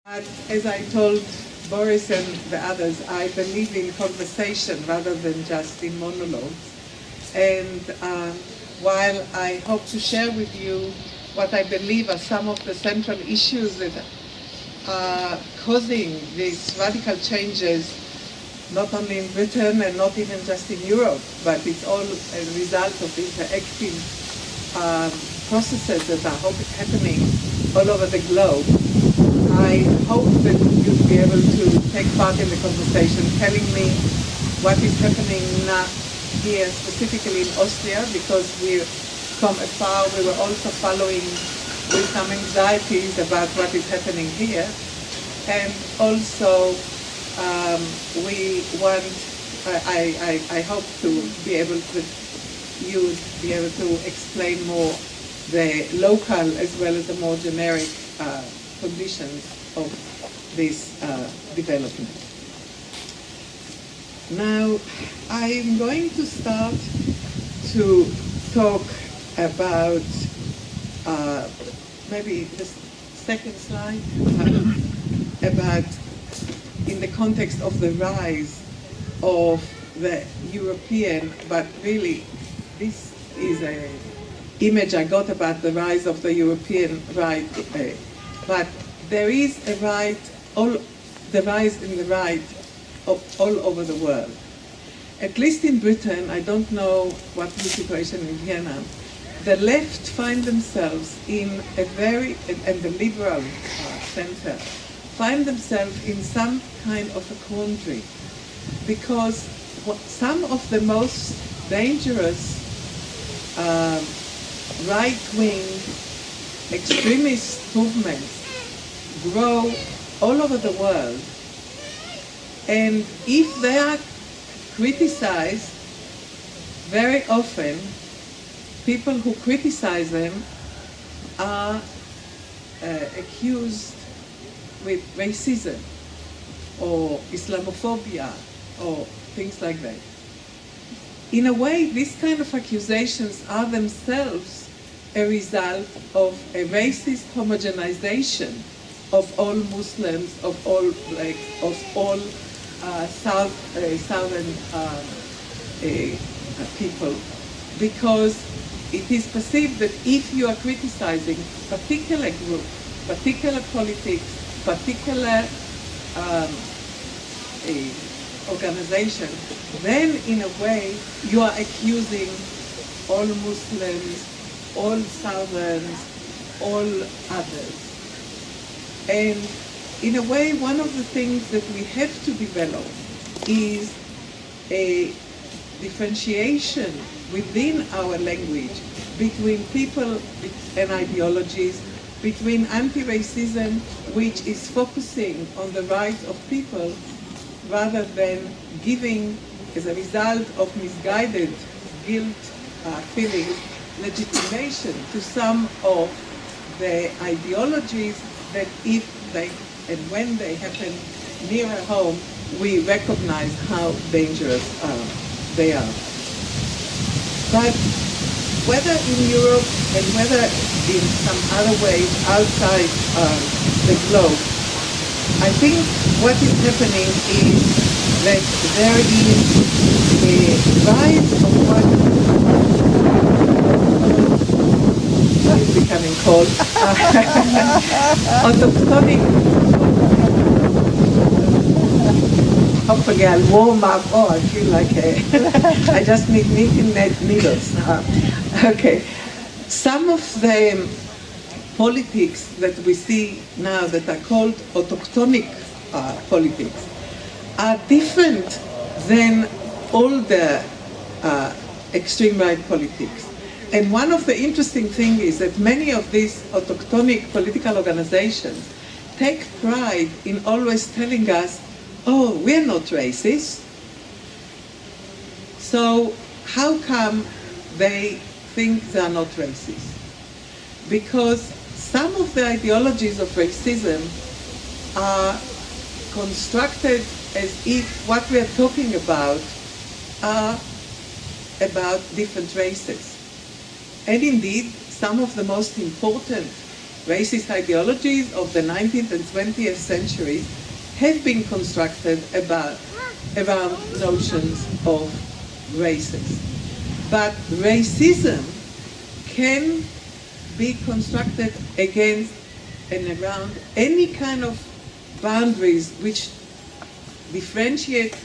But as I told Boris and the others, I believe in conversation rather than just in monologues. And while I hope to share with you what I believe are some of the central issues that are causing these radical changes, not only in Britain and not even just in Europe, but it's all a result of interactive processes that are happening all over the globe. I hope that you'll be able to take part in the conversation, telling me what is happening now here, specifically in Austria, because we're from afar. We were also following with some anxieties about what is happening here. And also, I hope to be able to explain more the local as well as the more generic conditions of this development. Now, I'm going to start to talk about maybe the second slide, about in the context of the rise of the European, but really this is an image I got about the rise of the European right, but there is a right, the rise in the right all over the world. At least in Britain, I don't know what the situation in Vienna, the left find themselves in a very, and the liberal center, find themselves in some kind of a quandary, because some of the most dangerous right-wing extremist movements grow all over the world, and if they are criticized, very often people who criticize them are accused with racism or Islamophobia or things like that. In a way, these kind of accusations are themselves a result of a racist homogenization of all Muslims, of all blacks, of all southern people, because it is perceived that if you are criticizing particular group, particular politics, particular organization, then in a way you are accusing all Muslims, all Southerns, all others. And in a way, one of the things that we have to develop is a differentiation within our language between people and ideologies, between anti-racism, which is focusing on the rights of people, rather than giving, as a result of misguided guilt feelings, legitimation to some of the ideologies that if they and when they happen nearer home, we recognize how dangerous they are. But whether in Europe and whether in some other ways outside the globe, I think what is happening is that there is a rise of what is becoming called autochthonic. Hopefully I'll warm up. Oh, I feel like I just need knitting needles. Okay. Some of the politics that we see now that are called autochthonic politics are different than all the extreme right politics. And one of the interesting things is that many of these autochthonic political organizations take pride in always telling us, oh, we're not racist. So how come they think they are not racist? Because some of the ideologies of racism are constructed as if what we are talking about are about different races. And indeed, some of the most important racist ideologies of the 19th and 20th centuries have been constructed around notions of races. But racism can be constructed against and around any kind of boundaries which differentiate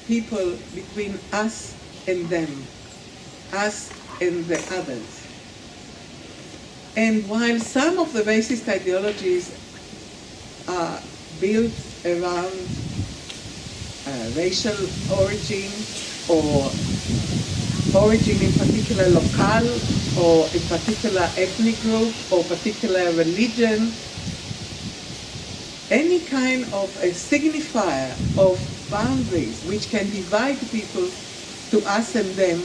people between us and them, us and the others. And while some of the racist ideologies are built around racial origin or origin in particular locale or a particular ethnic group or particular religion, any kind of a signifier of boundaries which can divide people to us and them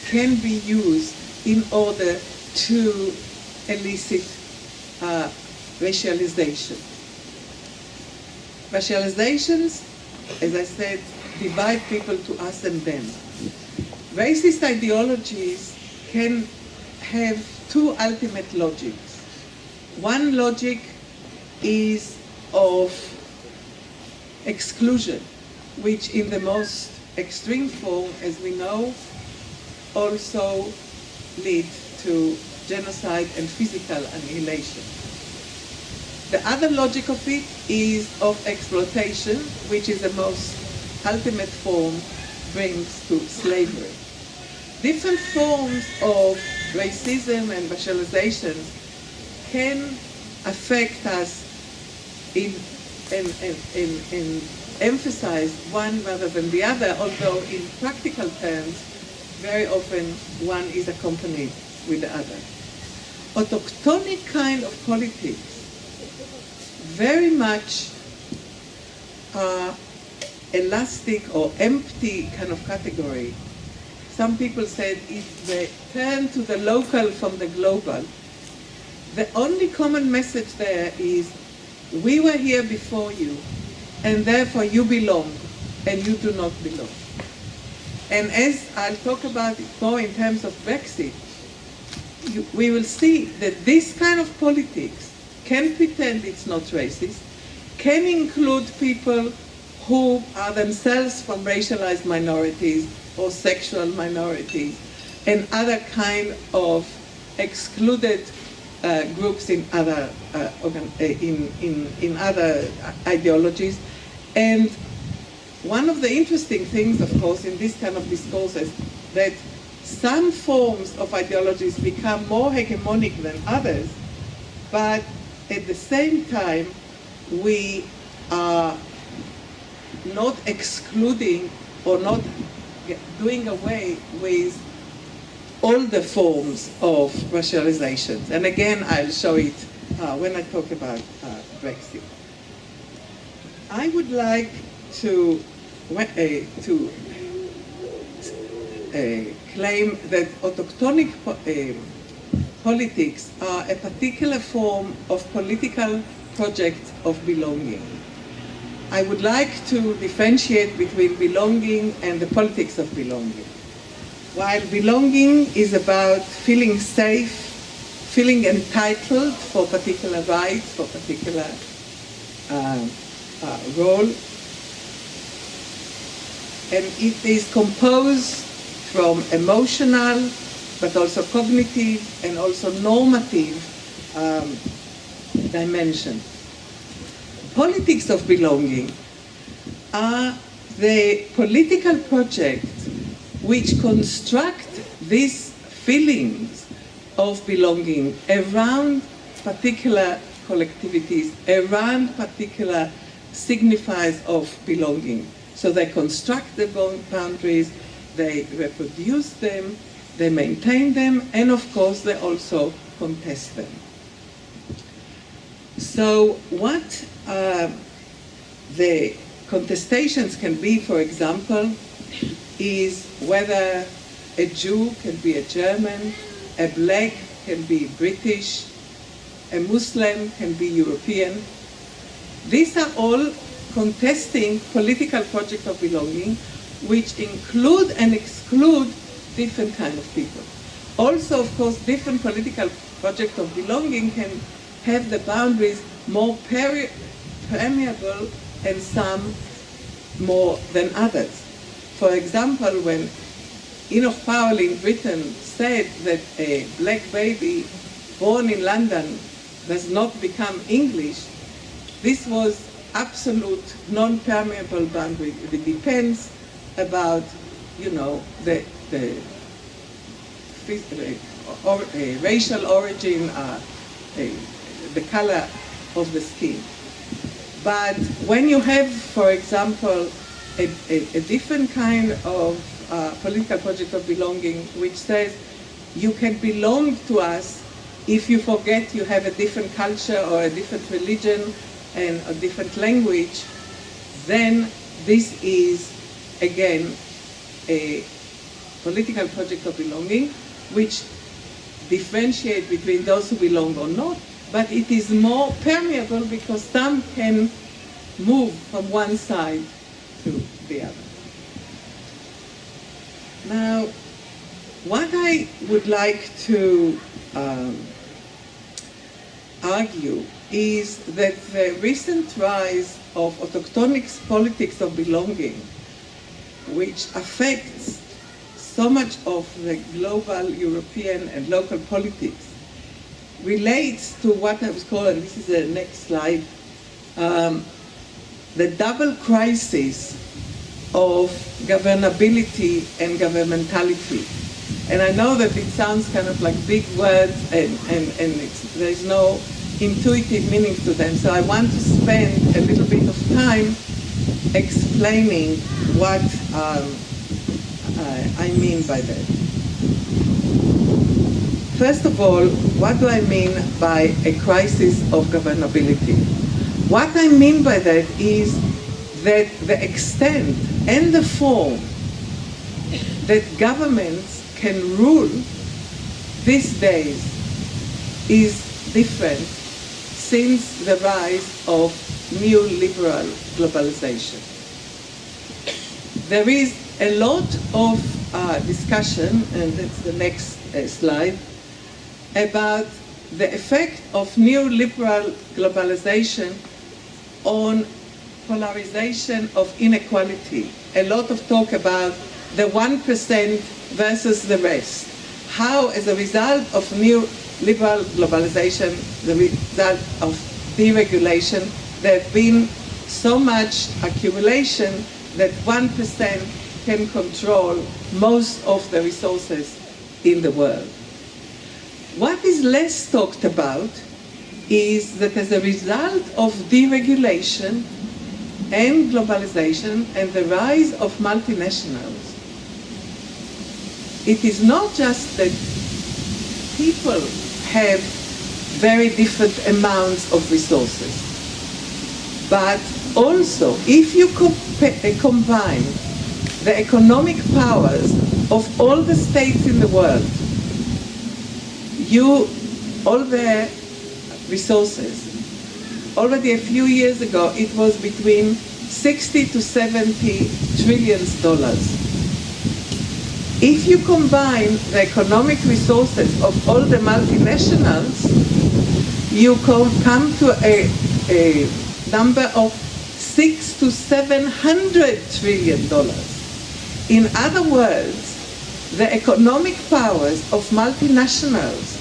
can be used in order to elicit racialization. Racializations, as I said, divide people to us and them. Racist ideologies can have two ultimate logics. One logic is of exclusion, which in the most extreme form, as we know, also lead to genocide and physical annihilation. The other logic of it is of exploitation, which is the most ultimate form, brings to slavery. Different forms of racism and racialization can affect us and emphasize one rather than the other, although in practical terms, very often one is accompanied with the other. Autochthonic kind of politics very much are elastic or empty kind of category. Some people said if they turn to the local from the global, the only common message there is we were here before you and therefore you belong and you do not belong. And as I'll talk about it more in terms of Brexit, we will see that this kind of politics can pretend it's not racist, can include people who are themselves from racialized minorities or sexual minorities and other kind of excluded groups in other in other ideologies. And one of the interesting things, of course, in this kind of discourses, that some forms of ideologies become more hegemonic than others, but at the same time, we are not excluding or not doing away with all the forms of racializations. And again, I'll show it when I talk about Brexit. I would like to claim that autochthonic politics are a particular form of political project of belonging. I would like to differentiate between belonging and the politics of belonging. While belonging is about feeling safe, feeling entitled for particular rights, for particular role, and it is composed from emotional, but also cognitive and also normative dimension. Politics of belonging are the political projects which construct these feelings of belonging around particular collectivities, around particular signifiers of belonging. So they construct the boundaries, they reproduce them, they maintain them, and of course they also contest them. So what the contestations can be, for example, is whether a Jew can be a German, a black can be British, a Muslim can be European. These are all contesting political projects of belonging, which include and exclude different kinds of people. Also, of course, different political projects of belonging can have the boundaries more permeable and some more than others. For example, when Enoch Powell in Britain said that a black baby born in London does not become English, this was absolute non-permeable boundary. It depends about, you know, the racial origin, the color of the skin. But when you have, for example, a different kind of political project of belonging, which says you can belong to us if you forget you have a different culture or a different religion and a different language, then this is, again, a political project of belonging, which differentiate between those who belong or not, but it is more permeable because some can move from one side to the other. Now, what I would like to argue is that the recent rise of autochthonic politics of belonging, which affects so much of the global, European, and local politics, relates to what I was calling, and this is the next slide, the double crisis of governability and governmentality. And I know that it sounds kind of like big words and there's no intuitive meaning to them, so I want to spend a little bit of time explaining what I mean by that. First of all, what do I mean by a crisis of governability? What I mean by that is that the extent and the form that governments can rule these days is different since the rise of neoliberal globalization. There is a lot of discussion, and that's the next slide, about the effect of neoliberal globalization on polarization of inequality. A lot of talk about the 1% versus the rest. How, as a result of neoliberal globalization, the result of deregulation, there have been so much accumulation that 1% can control most of the resources in the world. What is less talked about is that as a result of deregulation and globalization and the rise of multinationals, it is not just that people have very different amounts of resources, but also if you combine the economic powers of all the states in the world, all their resources, already a few years ago, it was between 60 to 70 trillion dollars. If you combine the economic resources of all the multinationals, you come to a number of 600 to 700 trillion dollars. In other words, the economic powers of multinationals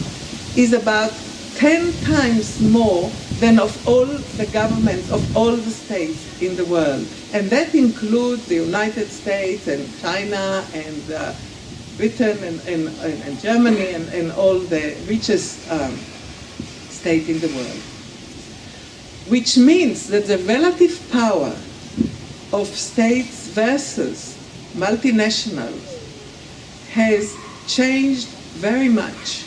is about 10 times more than of all the governments of all the states in the world. And that includes the United States and China and Britain and Germany and all the richest state in the world. Which means that the relative power of states versus multinationals has changed very much.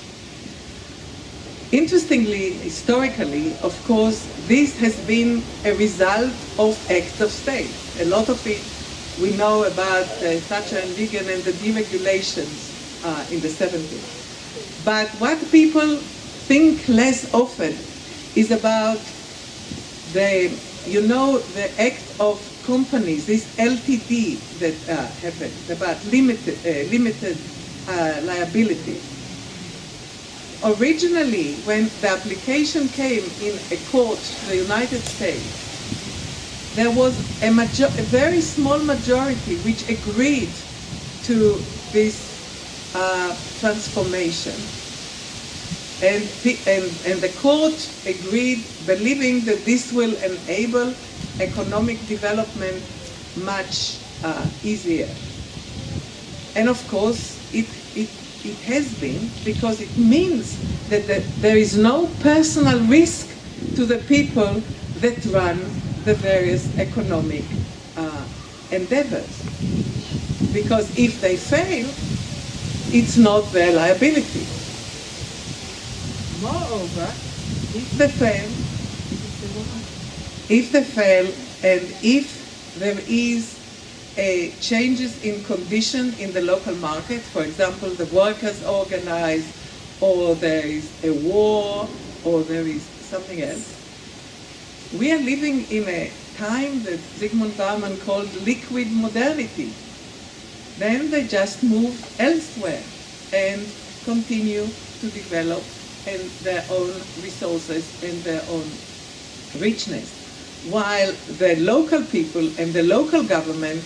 Interestingly, historically, of course, this has been a result of acts of state. A lot of it we know about Thatcher and Reagan and the deregulations in the 70s. But what people think less often is about the act of companies, this LTD that happened, about limited liability. Originally, when the application came in a court to the United States, there was a very small majority which agreed to this transformation. And the court agreed, believing that this will enable economic development much easier. And of course, it has been, because it means that there is no personal risk to the people that run the various economic endeavors. Because if they fail, it's not their liability. Moreover, if they fail, and if there is changes in condition in the local market, for example, the workers organize, or there is a war, or there is something else, we are living in a time that Zygmunt Bauman called liquid modernity. Then they just move elsewhere and continue to develop and their own resources and their own richness, while the local people and the local government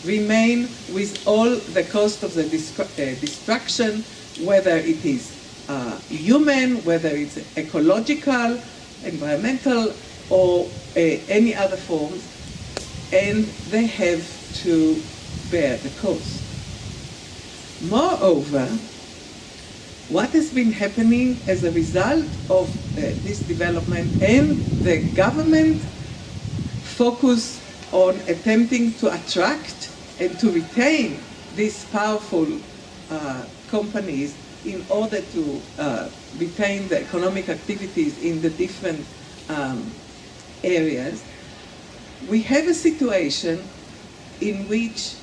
remain with all the cost of the destruction, whether it is human, whether it's ecological, environmental, or any other forms, and they have to bear the cost. Moreover, what has been happening as a result of this development and the government focus on attempting to attract and to retain these powerful companies in order to retain the economic activities in the different areas, we have a situation in which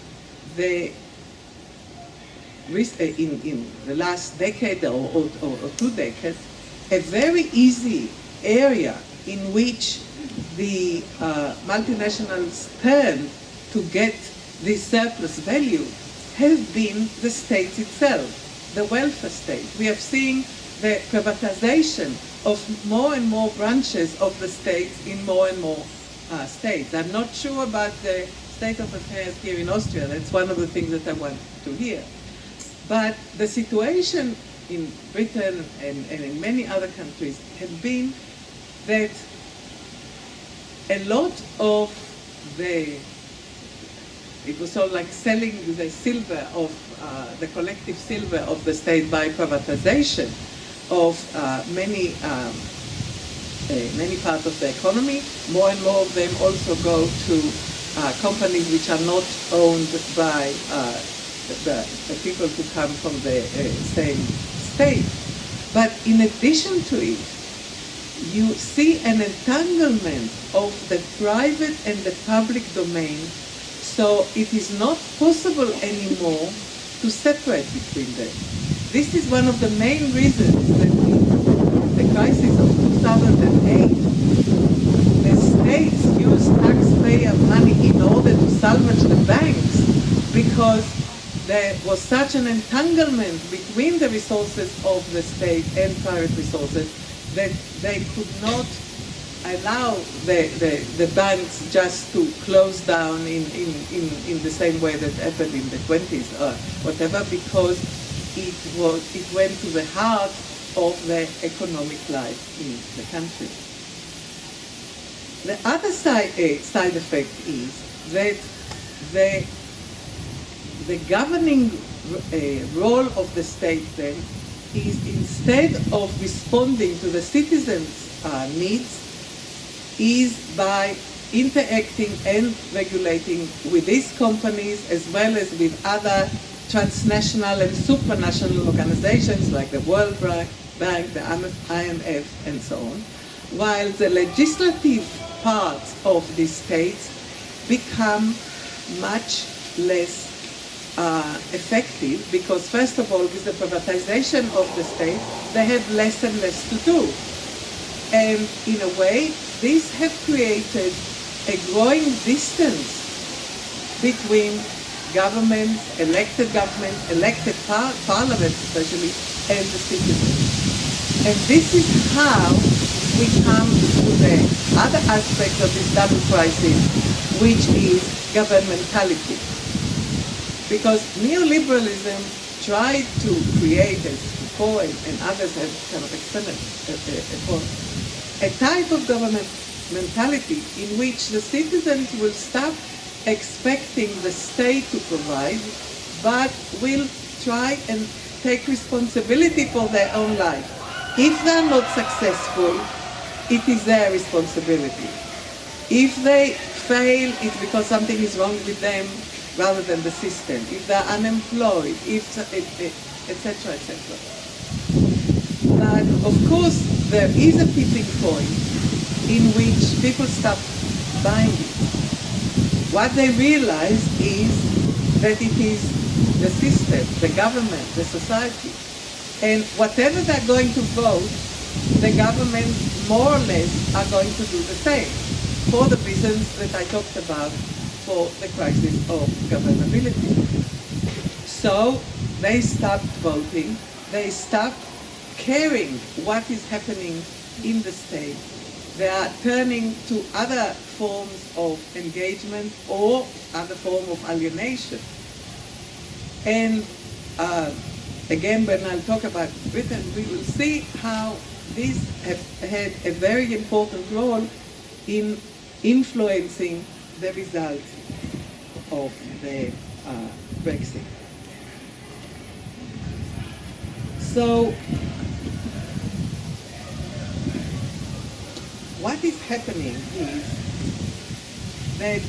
in the last decade or 2 decades, a very easy area in which the multinationals turn to get this surplus value has been the state itself, the welfare state. We have seen the privatization of more and more branches of the state in more and more states. I'm not sure about the state of affairs here in Austria. That's one of the things that I want to hear. But the situation in Britain and in many other countries has been that a lot of it was sort of like selling the silver of the collective silver of the state by privatization of many parts of the economy. More and more of them also go to companies which are not owned by the people who come from the same state. But in addition to it, you see an entanglement of the private and the public domain, so it is not possible anymore to separate between them. This is one of the main reasons that in the crisis of 2008, the states used taxpayer money in order to salvage the banks, because there was such an entanglement between the resources of the state and private resources that they could not allow the banks just to close down in the same way that happened in the 20s or whatever, because it went to the heart of the economic life in the country. The other side effect is that the governing role of the state then is, instead of responding to the citizens' needs, is by interacting and regulating with these companies as well as with other transnational and supranational organizations like the World Bank, the IMF, and so on, while the legislative parts of these states become much less effective, because first of all, with the privatization of the state, they have less and less to do. And in a way, these have created a growing distance between elected parliaments especially, and the citizens. And this is how we come to the other aspect of this double crisis, which is governmentality. Because neoliberalism tried to create, as Foucault and others have kind of experienced, a type of governmentality in which the citizens will stop expecting the state to provide, but will try and take responsibility for their own life. If they're not successful, it is their responsibility. If they fail, it's because something is wrong with them rather than the system. If they're unemployed, etc., etc. But of course, there is a tipping point in which people stop buying it. What they realize is that it is the system, the government, the society. And whatever they're going to vote, the government more or less are going to do the same for the reasons that I talked about for the crisis of governability. So they stopped voting, they stopped caring what is happening in the state. They are turning to other forms of engagement or other form of alienation. And again, when I'll talk about Britain, we will see how these have had a very important role in influencing the result of the Brexit. So, what is happening is that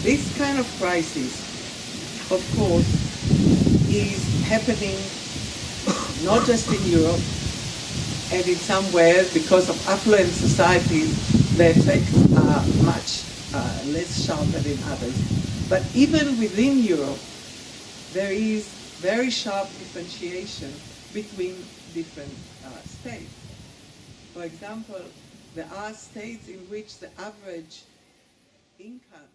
this kind of crisis, of course, is happening not just in Europe, and in some ways, because of affluent societies, the effects are much less sharper than others. But even within Europe, there is very sharp differentiation between different states. For example, there are states in which the average income